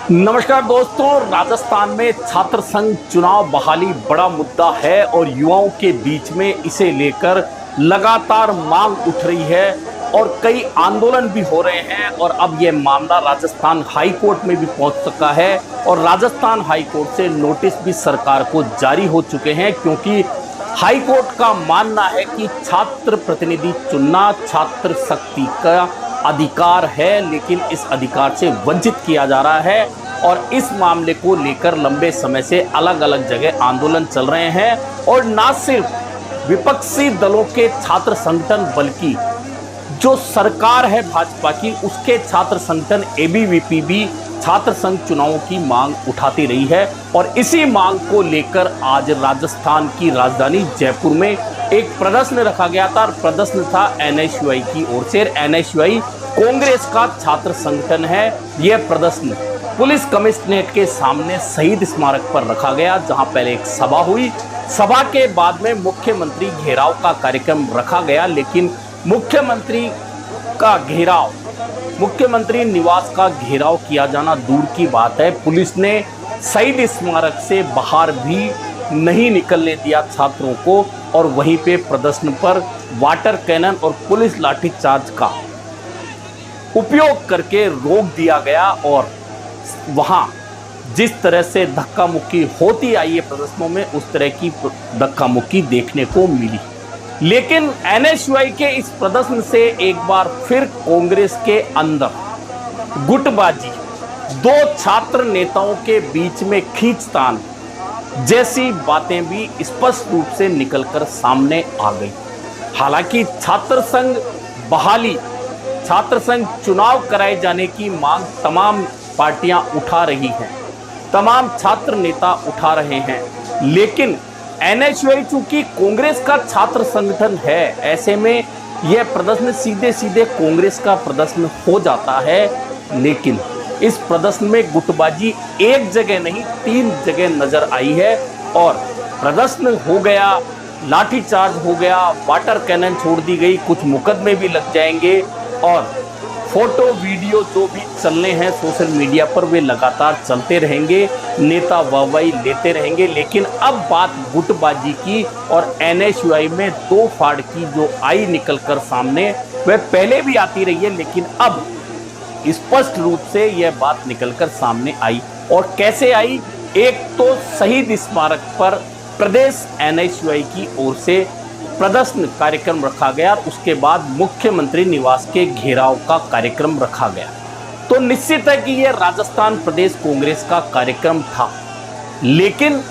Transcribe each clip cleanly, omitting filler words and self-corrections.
नमस्कार दोस्तों, राजस्थान में छात्र संघ चुनाव बहाली बड़ा मुद्दा है और युवाओं के बीच में इसे लेकर लगातार मांग उठ रही है और कई आंदोलन भी हो रहे हैं। और अब यह मामला राजस्थान हाई कोर्ट में भी पहुंच चुका है और राजस्थान हाई कोर्ट से नोटिस भी सरकार को जारी हो चुके हैं, क्योंकि हाई कोर्ट का मानना है कि छात्र प्रतिनिधि चुनना छात्र शक्ति का अधिकार है, लेकिन इस अधिकार से वंचित किया जा रहा है। और इस मामले को लेकर लंबे समय से अलग अलग जगह आंदोलन चल रहे हैं और न सिर्फ विपक्षी दलों के छात्र संगठन बल्कि जो सरकार है भाजपा की, उसके छात्र संगठन एबीवीपी भी छात्र संघ चुनावों की मांग उठाती रही है। और इसी मांग को लेकर आज राजस्थान की राजधानी जयपुर में एक प्रदर्शन रखा गया था और प्रदर्शन था एनएसयूआई की ओर से। एनएसयूआई कांग्रेस का छात्र संगठन है। यह प्रदर्शन पुलिस कमिश्नरेट के सामने शहीद स्मारक पर रखा गया, जहां पहले एक सभा हुई। सभा के बाद में मुख्यमंत्री घेराव का कार्यक्रम रखा गया, लेकिन मुख्यमंत्री का घेराव, मुख्यमंत्री निवास का घेराव किया जाना दूर की बात है, पुलिस ने शहीद स्मारक से बाहर भी नहीं निकलने दिया छात्रों को और वहीं पे प्रदर्शन पर वाटर कैनन और पुलिस लाठीचार्ज का उपयोग करके रोक दिया गया। और वहां जिस तरह से धक्का मुक्की होती आई है प्रदर्शनों में, उस तरह की धक्का मुक्की देखने को मिली। लेकिन एनएसयूआई के इस प्रदर्शन से एक बार फिर कांग्रेस के अंदर गुटबाजी, दो छात्र नेताओं के बीच में खींचतान जैसी बातें भी स्पष्ट रूप से निकलकर सामने आ गई। हालांकि छात्र संघ बहाली, छात्र संघ चुनाव कराए जाने की मांग तमाम पार्टियां उठा रही हैं, तमाम छात्र नेता उठा रहे हैं, लेकिन एनएसयूआई चूंकि कांग्रेस का छात्र संगठन है, ऐसे में यह प्रदर्शन सीधे सीधे कांग्रेस का प्रदर्शन हो जाता है। लेकिन इस प्रदर्शन में गुटबाजी एक जगह नहीं 3 जगह नजर आई है और प्रदर्शन हो गया, लाठीचार्ज हो गया, वाटर कैनन छोड़ दी गई, कुछ मुकदमे भी लग जाएंगे और फोटो वीडियो जो भी चलने हैं सोशल मीडिया पर वे लगातार चलते रहेंगे, नेता वाहवाही लेते रहेंगे। लेकिन अब बात गुटबाजी की और एनएसयूआई में दो फाड़ की जो आई निकलकर सामने, वह पहले भी आती रही है, लेकिन अब स्पष्ट रूप से यह बात निकलकर सामने आई। और कैसे आई? एक तो शहीद स्मारक पर प्रदेश एनएसयूआई की ओर से प्रदर्शन कार्यक्रम रखा गया, उसके बाद मुख्यमंत्री निवास के घेराव का कार्यक्रम रखा गया। तो निश्चित है कि यह राजस्थान प्रदेश कांग्रेस का कार्यक्रम था, लेकिन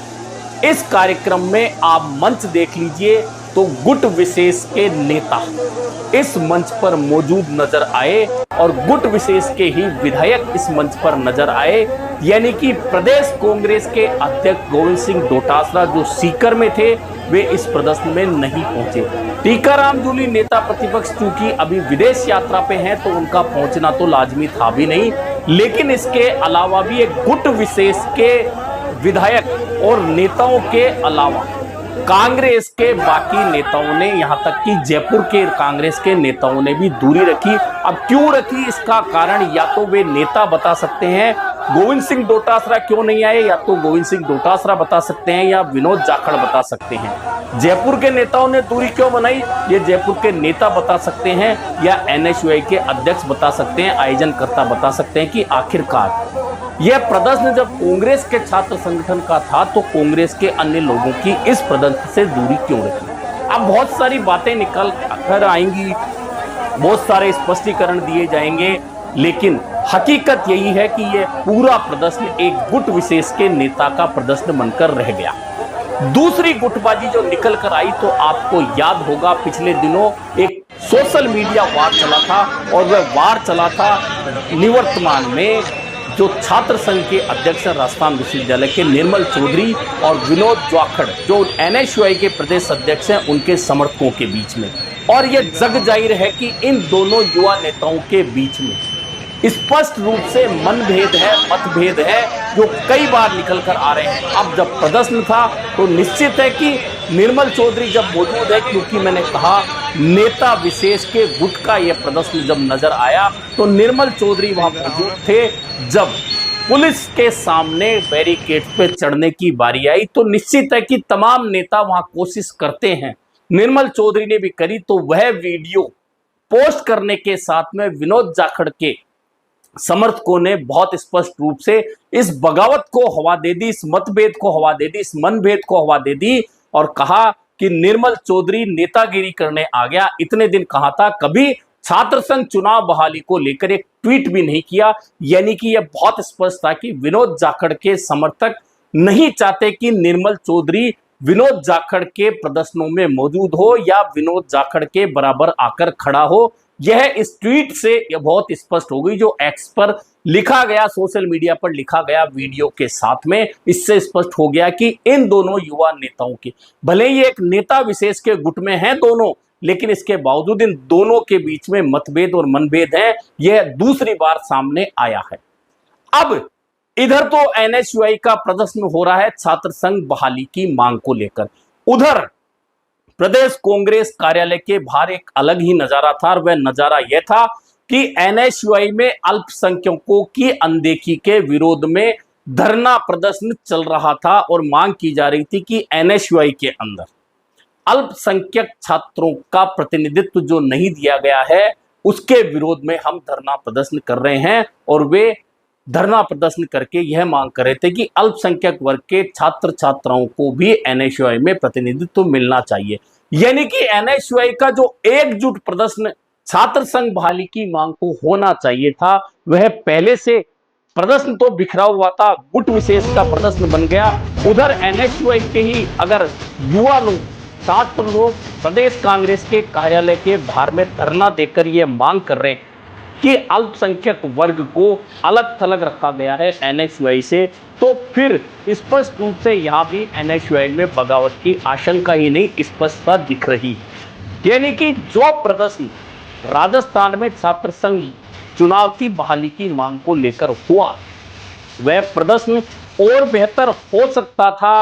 इस कार्यक्रम में आप मंच देख लीजिए तो गुट विशेष के नेता इस मंच पर मौजूद नजर आए और गुट विशेष के ही विधायक इस मंच पर नजर आए, यानी कि प्रदेश कांग्रेस के अध्यक्ष गोविंद सिंह डोटासरा जो सीकर में थे, वे इस प्रदर्शन में नहीं पहुंचे। टीकाराम जूली नेता प्रतिपक्ष चूंकि अभी विदेश यात्रा पे हैं तो उनका पहुंचना तो लाजमी था भी नहीं, लेकिन इसके अलावा भी एक गुट विशेष के विधायक और नेताओं के अलावा कांग्रेस के बाकी नेताओं ने, यहां तक कि जयपुर के कांग्रेस के नेताओं ने भी दूरी रखी। अब क्यों रखी, इसका कारण या तो वे नेता बता सकते हैं, गोविंद सिंह डोटासरा क्यों नहीं आए, या तो गोविंद सिंह डोटासरा बता सकते हैं या विनोद जाखड़ बता सकते हैं। जयपुर के नेताओं ने दूरी क्यों बनाई, ये जयपुर के नेता बता सकते हैं या एनएसयूआई के अध्यक्ष बता सकते हैं, आयोजनकर्ता बता सकते हैं कि आखिरकार यह प्रदर्शन जब कांग्रेस के छात्र संगठन का था तो कांग्रेस के अन्य लोगों की इस प्रदर्शन से दूरी क्यों रखी। अब बहुत सारी बातें निकल कर आएंगी, बहुत सारे स्पष्टीकरण दिए जाएंगे, लेकिन हकीकत यही है कि यह पूरा प्रदर्शन एक गुट विशेष के नेता का प्रदर्शन बनकर रह गया। दूसरी गुटबाजी जो निकल कर आई तो आपको याद होगा पिछले दिनों एक सोशल मीडिया वार चला था और वह वार चला था निवर्तमान में जो छात्र संघ के अध्यक्ष राजस्थान विश्वविद्यालय के निर्मल चौधरी और विनोद जाखड़ जो एनएसयूआई के प्रदेश अध्यक्ष हैं, उनके समर्थकों के बीच में। और यह जग जाहिर है कि इन दोनों युवा नेताओं के बीच में स्पष्ट रूप से मनभेद है, मतभेद है, जो कई बार निकल कर आ रहे हैं। अब जब प्रदर्शन था तो निश्चित है कि निर्मल चौधरी जब मौजूद है, क्योंकि मैंने कहा नेता विशेष के गुट का यह प्रदर्शन जब नजर आया तो निर्मल चौधरी वहां मौजूद थे जब पुलिस के सामने बैरिकेड पे चढ़ने की बारी आई तो निश्चित है कि तमाम नेता वहां कोशिश करते हैं। निर्मल चौधरी ने भी करी तो वह वीडियो पोस्ट करने के साथ में विनोद जाखड़ के समर्थकों ने बहुत स्पष्ट रूप से इस बगावत को हवा दे दी, इस मतभेद को हवा दे दी, इस मनभेद को हवा दे दी और कहा कि निर्मल चौधरी नेतागिरी करने आ गया। इतने दिन कहा था, कभी छात्र संघ चुनाव बहाली को लेकर एक ट्वीट भी नहीं किया। यानी कि यह बहुत स्पष्ट था कि विनोद जाखड़ के समर्थक नहीं चाहते कि निर्मल चौधरी विनोद जाखड़ के प्रदर्शनों में मौजूद हो या विनोद जाखड़ के बराबर आकर खड़ा हो। यह इस ट्वीट से यह बहुत स्पष्ट हो गई, जो एक्स पर लिखा गया, सोशल मीडिया पर लिखा गया वीडियो के साथ में इससे स्पष्ट हो गया कि इन दोनों युवा नेताओं की, भले ही एक नेता विशेष के गुट में हैं दोनों, लेकिन इसके बावजूद इन दोनों के बीच में मतभेद और मनभेद है। यह दूसरी बार सामने आया है। अब इधर तो एनएसयूआई का प्रदर्शन हो रहा है छात्र संघ बहाली की मांग को लेकर, उधर प्रदेश कांग्रेस कार्यालय के बाहर एक अलग ही नजारा था और वह नजारा यह था कि एनएसयूआई में अल्पसंख्यकों की अनदेखी के विरोध में धरना प्रदर्शन चल रहा था और मांग की जा रही थी कि एनएसयूआई के अंदर अल्पसंख्यक छात्रों का प्रतिनिधित्व जो नहीं दिया गया है उसके विरोध में हम धरना प्रदर्शन कर रहे हैं। और वे धरना प्रदर्शन करके यह मांग कर रहे थे कि अल्पसंख्यक वर्ग के छात्र छात्राओं को भी एनएसयूआई में प्रतिनिधित्व मिलना चाहिए। यानी कि एनएसयूआई का जो एकजुट प्रदर्शन छात्र संघ बहाली की मांग को होना चाहिए था, वह पहले से प्रदर्शन तो बिखरा हुआ था, गुट विशेष का प्रदर्शन बन गया। उधर एनएसयूआई के ही अगर युवा लोग, छात्र लोग प्रदेश कांग्रेस के कार्यालय के बाहर में धरना देकर यह मांग कर रहे हैं कि अल्पसंख्यक वर्ग को अलग थलग रखा गया है एनएसयूआई से, तो फिर स्पष्ट रूप से यहाँ भी एनएसयूआई में बगावत की आशंका ही नहीं स्पष्टता दिख रही। यानी कि जो प्रदर्शन राजस्थान में छात्र संघ चुनाव की बहाली की मांग को लेकर हुआ, वह प्रदर्शन और बेहतर हो सकता था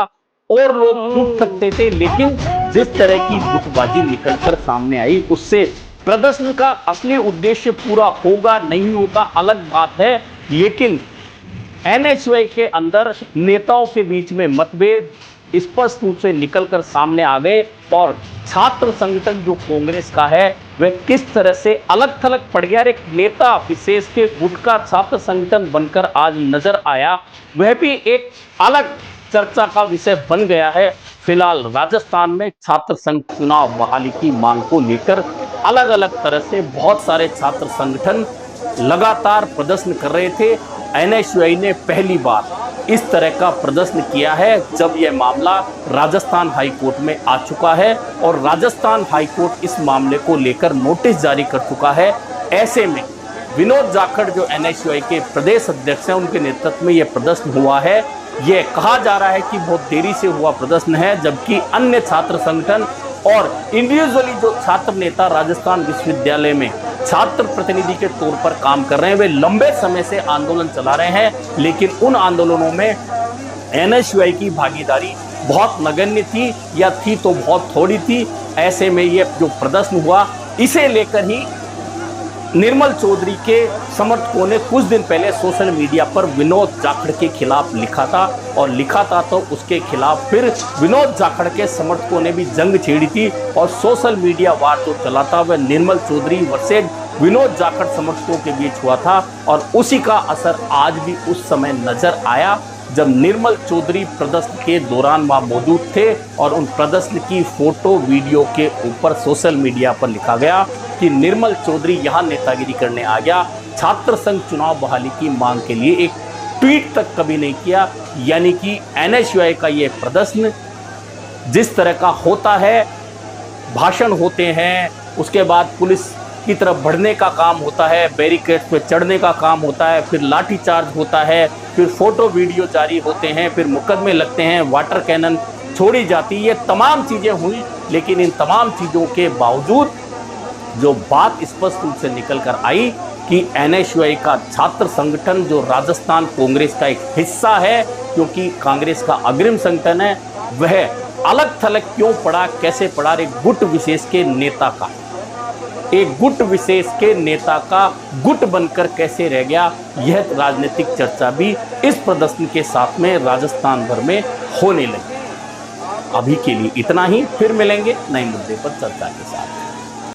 और लोग छूट सकते थे, लेकिन जिस तरह की गुटबाजी निकलकर सामने आई उससे प्रदर्शन का असली उद्देश्य पूरा होगा नहीं होगा अलग बात है। लेकिन एनएसयूआई के अंदर नेताओं के बीच में मतभेद स्पष्ट रूप से निकलकर सामने आ गए और छात्र संगठन जो कांग्रेस का है वह किस तरह से अलग थलग पड़ गया। एक नेता विशेष के गुट का छात्र संगठन बनकर आज नजर आया, वह भी एक अलग चर्चा का विषय बन गया है। फिलहाल राजस्थान में छात्र संघ चुनाव बहाली की मांग को लेकर अलग अलग तरह से बहुत सारे छात्र संगठन लगातार प्रदर्शन कर रहे थे। एनएसयूआई ने पहली बार इस तरह का प्रदर्शन किया है जब यह मामला राजस्थान हाई कोर्ट में आ चुका है और राजस्थान हाई कोर्ट इस मामले को लेकर नोटिस जारी कर चुका है। ऐसे में विनोद जाखड़ जो एनएसयूआई के प्रदेश अध्यक्ष हैं, उनके नेतृत्व में यह प्रदर्शन हुआ है। यह कहा जा रहा है कि बहुत देरी से हुआ प्रदर्शन है, जबकि अन्य छात्र संगठन और इंडिविजुअली जो छात्र नेता राजस्थान विश्वविद्यालय में छात्र प्रतिनिधि के तौर पर काम कर रहे हैं, वे लंबे समय से आंदोलन चला रहे हैं, लेकिन उन आंदोलनों में एनएसयूआई की भागीदारी बहुत नगण्य थी या थी तो बहुत थोड़ी थी। ऐसे में ये जो प्रदर्शन हुआ, इसे लेकर ही निर्मल चौधरी के समर्थकों ने कुछ दिन पहले सोशल मीडिया पर विनोद जाखड़ के खिलाफ लिखा था और लिखा था तो उसके खिलाफ फिर विनोद जाखड़ के समर्थकों ने भी जंग छेड़ी थी और सोशल मीडिया वार जो चला था वह निर्मल चौधरी वर्सेज विनोद जाखड़ समर्थकों के बीच हुआ था। और उसी का असर आज भी उस समय नजर आया जब निर्मल चौधरी प्रदर्शन के दौरान वहाँ मौजूद थे और उन प्रदर्शन की फोटो वीडियो के ऊपर सोशल मीडिया पर लिखा गया कि निर्मल चौधरी यहाँ नेतागिरी करने आ गया, छात्र संघ चुनाव बहाली की मांग के लिए एक ट्वीट तक कभी नहीं किया। यानी कि एनएसयूआई का ये प्रदर्शन जिस तरह का होता है, भाषण होते हैं, उसके बाद पुलिस की तरफ बढ़ने का काम होता है, बैरिकेड पे चढ़ने का काम होता है, फिर लाठीचार्ज होता है, फिर फोटो वीडियो जारी होते हैं, फिर मुकदमे लगते हैं, वाटर कैनन छोड़ी जाती, ये तमाम चीज़ें हुई। लेकिन इन तमाम चीज़ों के बावजूद जो बात स्पष्ट रूप से निकल कर आई कि एनएसयूआई का छात्र संगठन जो राजस्थान कांग्रेस का एक हिस्सा है, क्योंकि कांग्रेस का अग्रिम संगठन है, वह अलग थलग क्यों पड़ा, कैसे पड़ा, एक गुट विशेष के नेता का एक गुट विशेष के नेता का गुट बनकर कैसे रह गया, यह राजनीतिक चर्चा भी इस प्रदर्शन के साथ में राजस्थान भर में होने लगी। अभी के लिए इतना ही, फिर मिलेंगे नए मुद्दे पर चर्चा के साथ।